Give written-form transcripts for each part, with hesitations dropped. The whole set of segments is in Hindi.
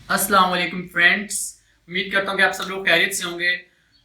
अस्सलाम वालेकुम फ्रेंड्स। उम्मीद करता हूँ कि आप सब लोग खैरियत से होंगे।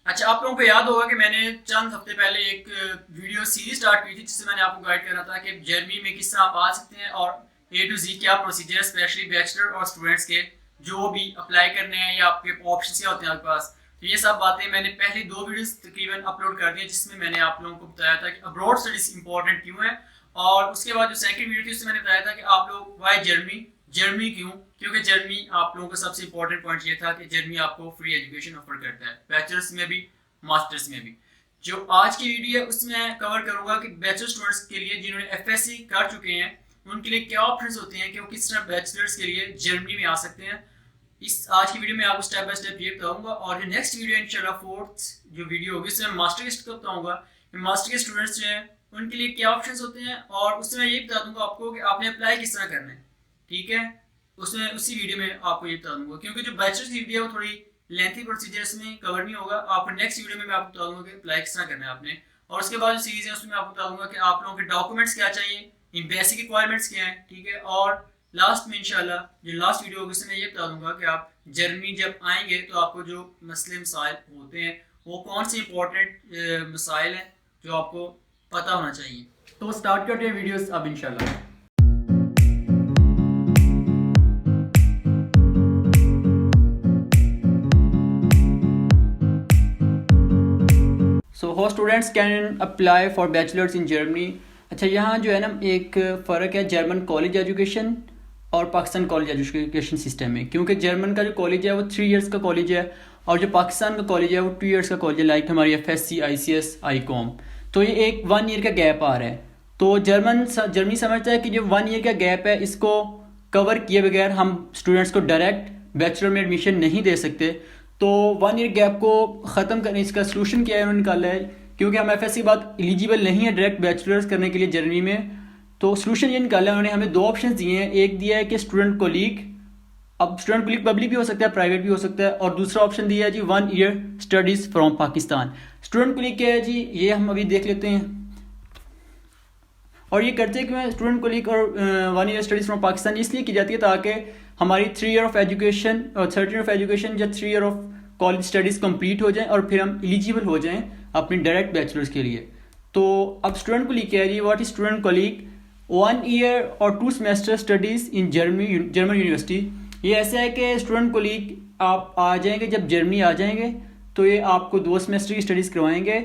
अच्छा, आप लोगों को याद होगा कि मैंने चंद हफ्ते पहले एक वीडियो सीरीज स्टार्ट की थी जिससे मैंने आपको गाइड करा था कि जर्मनी में किस तरह आप आ सकते हैं और ए टू जी क्या प्रोसीजर, स्पेशली बैचलर और स्टूडेंट्स के जो भी अप्लाई करने हैं या आपके ऑप्शन क्या होते हैं आपके पास। तो ये सब बातें मैंने पहली दो वीडियोस तकरीबन अपलोड कर दी जिसमें मैंने आप लोगों को बताया था कि अब्रॉड स्टडीज इंपॉर्टेंट क्यों है। और उसके बाद जो सेकंड वीडियो थी उसमें मैंने बताया था कि आप लोग वाई जर्मनी, जर्मनी क्यों, क्योंकि जर्मनी आप लोगों का सबसे इंपॉर्टेंट पॉइंट ये था कि जर्मनी आपको फ्री एजुकेशन ऑफर करता है, बैचलर्स में भी मास्टर्स में भी। जो आज की वीडियो है उसमें कवर करूंगा कि बैचलर स्टूडेंट्स के लिए जिन्होंने एफएससी कर चुके हैं उनके लिए क्या ऑप्शंस होते हैं कि वो किस तरह बैचलर्स के लिए जर्मनी में आ सकते हैं। इस आज की वीडियो में आपको स्टेप बाय स्टेप ये बताऊंगा और जो नेक्स्ट वीडियो इंशाल्लाह फोर्थ जो वीडियो होगी उसमें मास्टर का बताऊंगा कि मास्टर के स्टूडेंट्स जो हैं उनके लिए क्या ऑप्शंस होते हैं और उसमें ये बता दूंगा आपको कि आपने अप्लाई किस तरह करना है। ठीक है, उसमें उसी वीडियो में आपको ये बता दूंगा क्योंकि जो बैचलर की वीडियो है वो थोड़ी लेंथी प्रोसीजर इसमें कवर नहीं होगा। आपको नेक्स्ट वीडियो में मैं आपको बता दूंगा कि अप्लाई किस तरह करना है आपने। और उसके बाद जो सीरीज है उसमें आपको बता दूंगा कि आप लोगों के डॉक्यूमेंट्स क्या चाहिए, इन बेसिक रिक्वायरमेंट्स क्या है। ठीक है, और लास्ट में इंशाल्लाह जो लास्ट वीडियो होगी उसमें ये बता दूंगा कि आप जर्मनी जब आएंगे तो आपको जो मसले मसाइल होते हैं वो कौन से इंपॉर्टेंट मसाइल हैं जो आपको पता होना चाहिए। तो स्टार्ट करते हैं वीडियोस अब इंशाल्लाह। सो हो students can apply for bachelors in Germany. अच्छा, यहाँ जो है ना एक फ़र्क है जर्मन कॉलेज एजुकेशन और पाकिस्तान कॉलेज एजुकेशन सिस्टम में, क्योंकि जर्मन का जो कॉलेज है वो 3 इयर्स का कॉलेज है और जो पाकिस्तान का कॉलेज है वो 2 इयर्स का कॉलेज है, लाइक हमारी एफएससी, आईसीएस, आईकॉम। तो ये एक 1 ईयर का गैप आ रहा है। तो जर्मनी समझता है कि जो 1 ईयर का गैप है इसको कवर किए बगैर हम स्टूडेंट्स को डायरेक्ट बैचलर में एडमिशन नहीं दे सकते। तो 1 ईयर गैप को ख़त्म करने इसका सोल्यूशन क्या है उन्होंने निकाला है, क्योंकि हम एफएससी बाद एलिजिबल नहीं है डायरेक्ट बैचलर्स करने के लिए जर्मनी में। तो सोल्यूशन ये निकाला है उन्होंने, हमें 2 ऑप्शन दिए हैं। एक दिया है कि स्टूडेंट कोलीग, अब स्टूडेंट कोलीग पब्लिक भी हो सकता है, प्राइवेट भी हो सकता है, और दूसरा ऑप्शन दिया है जी 1 year studies from Pakistan. Student colleague क्या है जी, ये हम अभी देख लेते हैं। और ये करते क्यों है स्टूडेंट कोलीग और 1 ईयर स्टडीज़ फ्रॉम पाकिस्तान, इसलिए की जाती है ताकि हमारी 3 ईयर ऑफ एजुकेशन और 13 ऑफ एजुकेशन या 3 year of college studies complete हो जाएं और फिर हम एलिजिबल हो जाएं अपनी डायरेक्ट बैचलर्स के लिए। तो अब स्टूडेंट कोलीग क्या है जी, what is student colleague, 1 year और 2 semester studies in German university. ये ऐसा है कि स्टूडेंट कोलीग आप आ जाएंगे, जब जर्मनी आ जाएंगे तो ये आपको 2 सेमेस्टर की स्टडीज़ करवाएंगे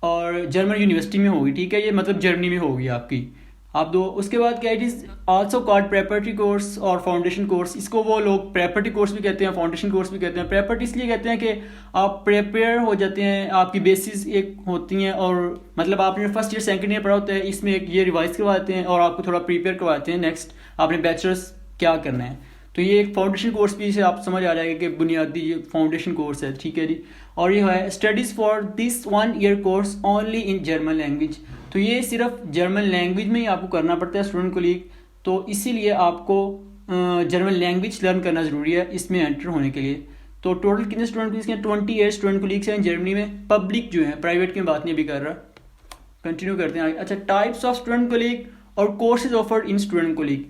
और जर्मन यूनिवर्सिटी में होगी। ठीक है, ये मतलब जर्मनी में होगी आपकी, आप दो। उसके बाद क्या, it is also called preparatory course और फाउंडेशन कोर्स। इसको वो लोग प्रेपरेटरी कोर्स भी कहते हैं, फाउंडेशन कोर्स भी कहते हैं। प्रेपरेटरी इसलिए कहते हैं कि आप प्रिपेयर हो जाते हैं, आपकी बेसिस एक होती हैं, और मतलब आपने फर्स्ट ईयर सेकंड ईयर पढ़ा होता है, इसमें एक ये रिवाइज करवाते हैं और आपको थोड़ा प्रिपेयर करवाते हैं नेक्स्ट आपने बैचलर्स क्या करना है। तो ये एक फाउंडेशन कोर्स भी से आप समझ आ जाएगा कि बुनियादी ये फाउंडेशन कोर्स है। ठीक है जी, और ये है studies for this 1 year course only in German language. तो ये सिर्फ जर्मन लैंग्वेज में ही आपको करना पड़ता है स्टूडेंट कोलीग, तो इसीलिए आपको जर्मन लैंग्वेज लर्न करना ज़रूरी है इसमें एंटर होने के लिए। तो टोटल कितने स्टूडेंट कोलीग्स हैं, 28 स्टूडेंट कोलीग्स हैं जर्मनी में। पब्लिक जो है, प्राइवेट की बात नहीं भी कर रहा, कंटिन्यू करते हैं आगे। अच्छा, टाइप्स ऑफ स्टूडेंट कोलीग और courses offered in student colleague.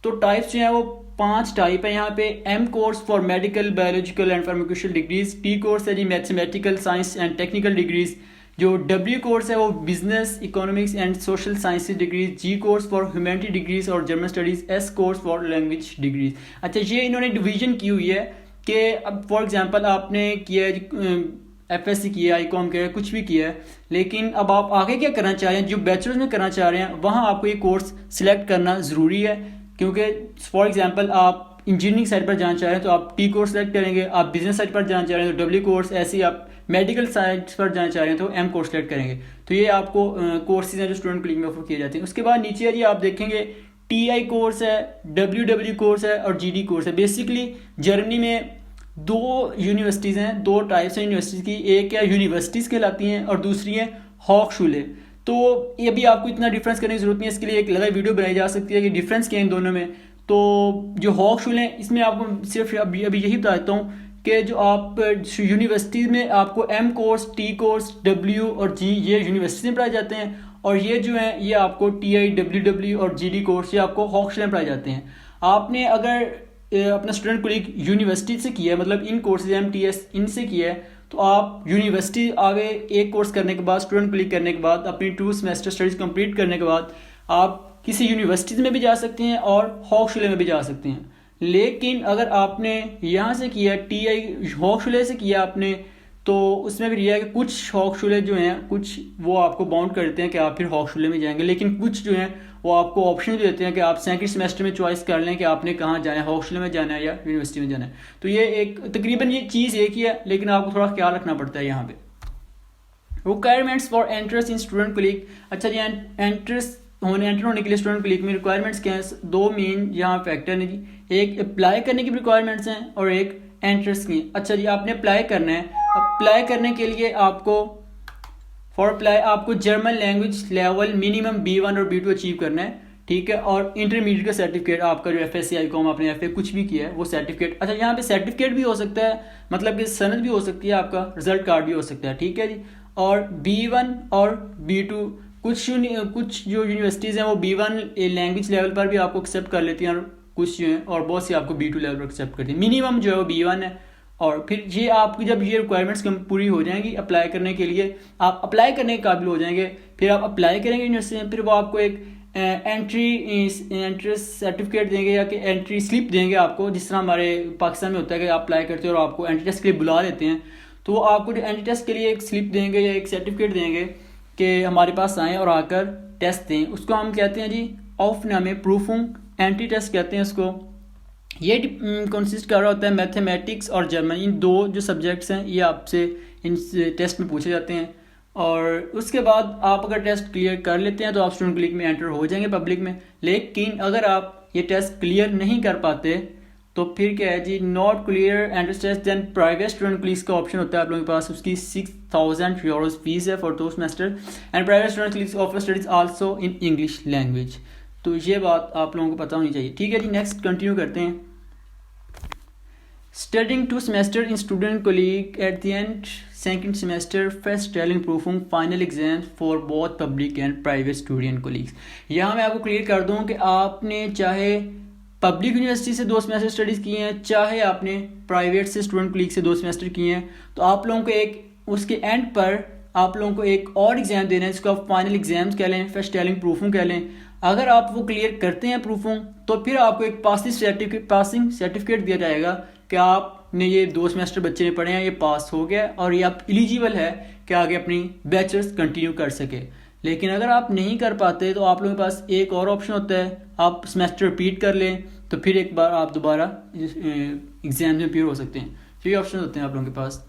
तो टाइप्स जो हैं वो 5 टाइप है यहाँ पे। M course for medical, biological and pharmaceutical degrees. T course है जी mathematical, science and technical degrees. जो डब्ल्यू कोर्स है वो business, economics and social sciences degrees. G course for humanity degrees और German studies. S course for language degrees. अच्छा, ये इन्होंने डिवीजन की हुई है कि अब फॉर एग्जांपल आपने किया एफएससी किया, आईकॉम किया, कुछ भी किया है, लेकिन अब आप आगे क्या करना चाह रहे हैं, जो बैचलर्स में करना चाह रहे हैं वहाँ आपको ये कोर्स सिलेक्ट करना ज़रूरी है। क्योंकि फॉर एग्जांपल आप इंजीनियरिंग साइड पर जाना चाह रहे हैं तो आप टी कोर्स सेलेक्ट करेंगे, आप बिजनेस साइड पर जाना चाह रहे हैं तो डब्ल्यू कोर्स, ऐसे ही आप मेडिकल साइड पर जाना चाह रहे हैं तो एम कोर्स सेलेक्ट करेंगे। तो ये आपको कोर्सेज हैं जो स्टूडेंट कोलीग में ऑफर किए जाते हैं। उसके बाद नीचे ये आप देखेंगे टी आई कोर्स है, डब्ल्यू कोर्स है और जी डी कोर्स है। बेसिकली जर्मनी में 2 यूनिवर्सिटीज़ हैं, 2 टाइप्स हैं यूनिवर्सिटीज़ की। एक है यूनिवर्सिटीज़ कहलाती हैं और दूसरी है हॉकशूले। तो ये भी आपको इतना डिफरेंस करने की ज़रूरत नहीं है, इसके लिए एक अलग वीडियो बनाई जा सकती है कि डिफरेंस क्या है इन दोनों में। तो जो हॉकशूल हैं इसमें आपको सिर्फ अभी यही बताता हूँ कि जो आप यूनिवर्सिटीज़ में आपको M course, T course, W और जी ये यूनिवर्सिटी में पढ़ाए जाते हैं, और ये जो हैं ये आपको टी आई, डब्ल्यू और जी डी कोर्स ये आपको हॉकशूल में पढ़ाए जाते हैं। आपने अगर अपना स्टूडेंट कोलीग यूनिवर्सिटी से किया है, मतलब इन कोर्सेज MTS इनसे किया है, तो आप यूनिवर्सिटी आगे एक कोर्स करने के बाद, स्टूडेंट कोलीग करने के बाद, अपनी 2 सेमेस्टर स्टडीज़ कंप्लीट करने के बाद आप किसी यूनिवर्सिटी में भी जा सकते हैं और हॉक्सले में भी जा सकते हैं। लेकिन अगर आपने यहाँ से किया, TI हॉक्सले से किया आपने, तो उसमें भी यह है कि कुछ हॉक्सले जो हैं कुछ वो आपको बाउंड करते हैं कि आप फिर हॉक्सले में जाएंगे, लेकिन कुछ जो हैं वो आपको ऑप्शन भी देते हैं कि आप सेकंड सेमेस्टर में चॉइस कर लें कि आपने कहाँ जाना है, हॉस्टल में जाना है या यूनिवर्सिटी में जाना है। तो ये एक तकरीबन ये चीज़ एक ही है, लेकिन आपको थोड़ा ख्याल रखना पड़ता है यहाँ पे। Requirements for entrance in student colleague. अच्छा जी, एंटर होने के लिए स्टूडेंट कोलीग में रिक्वायरमेंट्स क्या हैं? 2 मेन यहाँ फैक्टर हैं जी, एक अप्लाई करने की रिक्वायरमेंट्स हैं और एक एंट्रेंस की। अच्छा जी, आपने अप्लाई करना है। अप्लाई करने के लिए आपको आपको German language level minimum B1 और B2 अचीव करना है, ठीक है, और इंटरमीडिएट का सर्टिफिकेट आपका जो FSC ICOM आपने FA कुछ भी किया है वो सर्टिफिकेट। अच्छा, यहाँ पे सर्टिफिकेट भी हो सकता है, मतलब कि सनद भी हो सकती है, आपका रिजल्ट कार्ड भी हो सकता है, ठीक है जी। और B1 और B2 कुछ जो यूनिवर्सिटीज़ हैं वो B1 लैंग्वेज लेवल पर भी आपको एक्सेप्ट कर लेती हैं, और कुछ जो हैं और बहुत सी आपको B2 लेवल पर एक्सेप्ट करती हैं। मिनिमम जो है वो B1 है। और फिर ये आपकी जब ये रिक्वायरमेंट्स पूरी हो जाएंगी अप्लाई करने के लिए, आप अप्लाई करने के काबिल हो जाएंगे, फिर आप अप्लाई करेंगे यूनिवर्सिटी में, फिर वो आपको एक एंट्री सर्टिफिकेट देंगे या कि एंट्री स्लिप देंगे आपको, जिस तरह हमारे पाकिस्तान में होता है कि आप अप्लाई करते हो और आपको एंट्री टेस्ट के लिए बुला देते हैं, तो वो आपको एंट्री टेस्ट के लिए एक स्लिप देंगे या एक सर्टिफिकेट देंगे कि हमारे पास आएँ और आकर टेस्ट दें। उसको हम कहते हैं जी ऑफनामे प्रूफुंग एंट्री टेस्ट कहते हैं उसको। ये कंसिस्ट कर रहा होता है मैथमेटिक्स और जर्मन, इन 2 जो सब्जेक्ट्स हैं ये आपसे इन टेस्ट में पूछे जाते हैं। और उसके बाद आप अगर टेस्ट क्लियर कर लेते हैं तो आप स्टूडेंट कोलीग में एंटर हो जाएंगे पब्लिक में। लेकिन अगर आप ये टेस्ट क्लियर नहीं कर पाते तो फिर क्या है जी, not clear entrance test, then private student colleague का ऑप्शन होता है आप लोगों के पास, उसकी 6000 euros फीस है for 2 semester, and private student colleague offer studies also in English language. तो ये बात आप लोगों को पता होनी चाहिए, ठीक है जी। नेक्स्ट कंटिन्यू करते हैं। Studying 2 semester in student colleague at the end second semester first telling proofing final exam for both public and private student colleagues. यहाँ मैं आपको क्लियर कर दूँ कि आपने चाहे पब्लिक यूनिवर्सिटी से 2 सेमेस्टर स्टडीज़ किए हैं, चाहे आपने प्राइवेट से स्टूडेंट कोलीग से 2 सेमेस्टर किए हैं, तो आप लोगों को एक उसके एंड पर आप लोगों को एक और एग्ज़ाम देना है जिसको आप फाइनल एग्जाम्स कह लें, फर्स्ट टेलिंग प्रूफिंग कह लें। अगर आप वो क्लियर करते हैं प्रूफिंग, तो फिर आपको एक पासिंग सर्टिफिकेट दिया जाएगा कि आपने ये 2 सेमेस्टर बच्चे ने पढ़े हैं, ये पास हो गया और ये आप एलिजिबल है कि आगे अपनी बैचलर्स कंटिन्यू कर सके। लेकिन अगर आप नहीं कर पाते तो आप लोगों के पास एक और ऑप्शन होता है, आप सेमेस्टर रिपीट कर लें तो फिर एक बार आप दोबारा एग्जाम में अपीयर हो सकते हैं। तो ये ऑप्शन होते हैं आप लोगों के पास।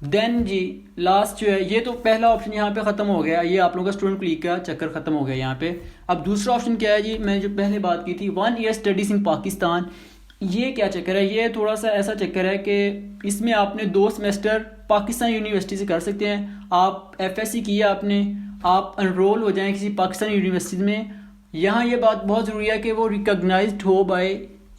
देन जी लास्ट जो है, ये तो पहला ऑप्शन यहाँ पे ख़त्म हो गया, ये आप लोगों का स्टूडेंट कोलीग का चक्कर ख़त्म हो गया यहाँ पे। अब दूसरा ऑप्शन क्या है जी, मैंने जो पहले बात की थी 1 year स्टडीज़ इन पाकिस्तान। ये क्या चक्कर है? ये थोड़ा सा ऐसा चक्कर है कि इसमें आपने 2 सेमेस्टर पाकिस्तान यूनिवर्सिटी से कर सकते हैं। आप FSC किया आपने, आप एनरोल हो जाएं किसी पाकिस्तान यूनिवर्सिटी में। यहाँ ये बात बहुत ज़रूरी है कि वो रिकॉग्नाइज्ड हो बाय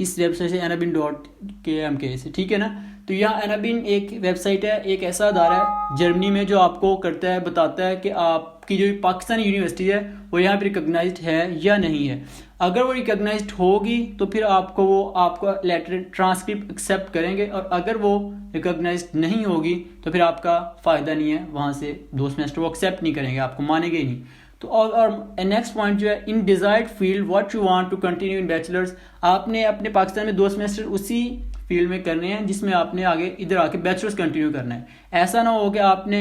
इस वेबसाइट से anabin.kmk से, ठीक है ना। तो यहाँ एनाबिन एक वेबसाइट है, एक ऐसा अदारा है जर्मनी में जो आपको करता है, बताता है कि आपकी जो पाकिस्तानी यूनिवर्सिटी है वो यहाँ पे रिकॉग्नाइज्ड है या नहीं है। अगर वो रिकॉग्नाइज्ड होगी तो फिर आपको वो आपका लेटर ट्रांसक्रिप्ट एक्सेप्ट करेंगे, और अगर वो रिकॉग्नाइज्ड नहीं होगी तो फिर आपका फ़ायदा नहीं है, वहाँ से 2 सेमेस्टर वो एक्सेप्ट नहीं करेंगे, आपको मानेंगे ही नहीं। तो और नेक्स्ट पॉइंट जो है, in desired field what you want to continue in bachelors. आपने अपने पाकिस्तान में 2 सेमेस्टर उसी फील्ड में करने हैं जिसमें आपने आगे इधर आके बैचलर्स कंटिन्यू करना है। ऐसा ना हो कि आपने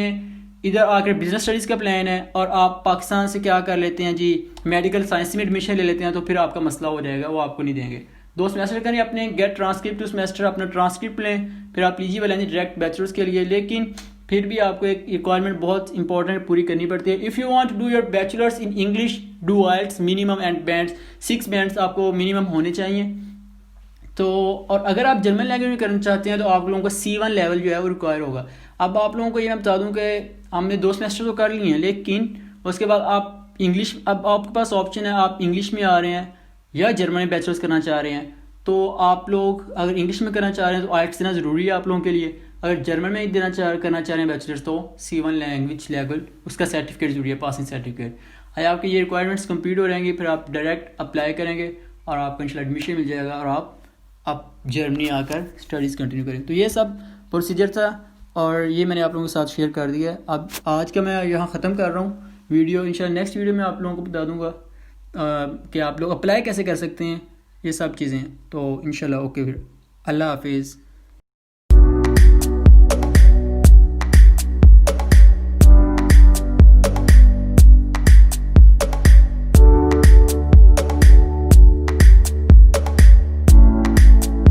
इधर आकर बिजनेस स्टडीज़ का प्लान है और आप पाकिस्तान से क्या कर लेते हैं जी, मेडिकल साइंस में एडमिशन ले लेते हैं, तो फिर आपका मसला हो जाएगा, वो आपको नहीं देंगे। 2 सेमेस्टर करें अपने, गेट ट्रांसक्रिप्ट 2 सेमेस्टर अपना ट्रांसक्रिप्ट लें, फिर आप एलिजिबल हैं डायरेक्ट बैचलर्स के लिए। लेकिन फिर भी आपको एक रिक्वायरमेंट बहुत इंपॉर्टेंट पूरी करनी पड़ती है। If you want to do your bachelors in English do IELTS minimum and bands 6 bands आपको मिनिमम होने चाहिए। तो और अगर आप जर्मन लैंग्वेज में करना चाहते हैं तो आप लोगों को C1 लेवल जो है वो रिक्वायर होगा। अब आप लोगों को ये मैं बता दूं कि हमने 2 सेमेस्टर तो कर लिए हैं, लेकिन उसके बाद आप इंग्लिश, अब आपके पास ऑप्शन है, आप इंग्लिश में आ रहे हैं या जर्मन में बैचलर्स करना चाह रहे हैं। तो आप लोग अगर इंग्लिश में करना चाह रहे हैं तो IELTS देना ज़रूरी है आप लोगों के लिए। अगर जर्मन में करना चाह रहे हैं बैचलर्स तो C1 लैंग्वेज लेवल उसका सर्टिफिकेट ज़रूरी है, पासिंग सर्टिफिकेट। अगर आपके ये रिक्वायरमेंट्स कंप्लीट हो रहेंगे फिर आप डायरेक्ट अप्लाई करेंगे और आपको इंशाल्लाह एडमिशन मिल जाएगा और आप आप जर्मनी आकर स्टडीज़ कंटिन्यू करें। तो ये सब प्रोसीजर था और ये मैंने आप लोगों के साथ शेयर कर दिया है। अब आज का मैं यहाँ ख़त्म कर रहा हूँ वीडियो। इंशाल्लाह नेक्स्ट वीडियो में आप लोगों को बता दूँगा कि आप लोग अप्लाई कैसे कर सकते हैं ये सब चीज़ें। तो इंशाल्लाह ओके, फिर अल्लाह हाफिज़।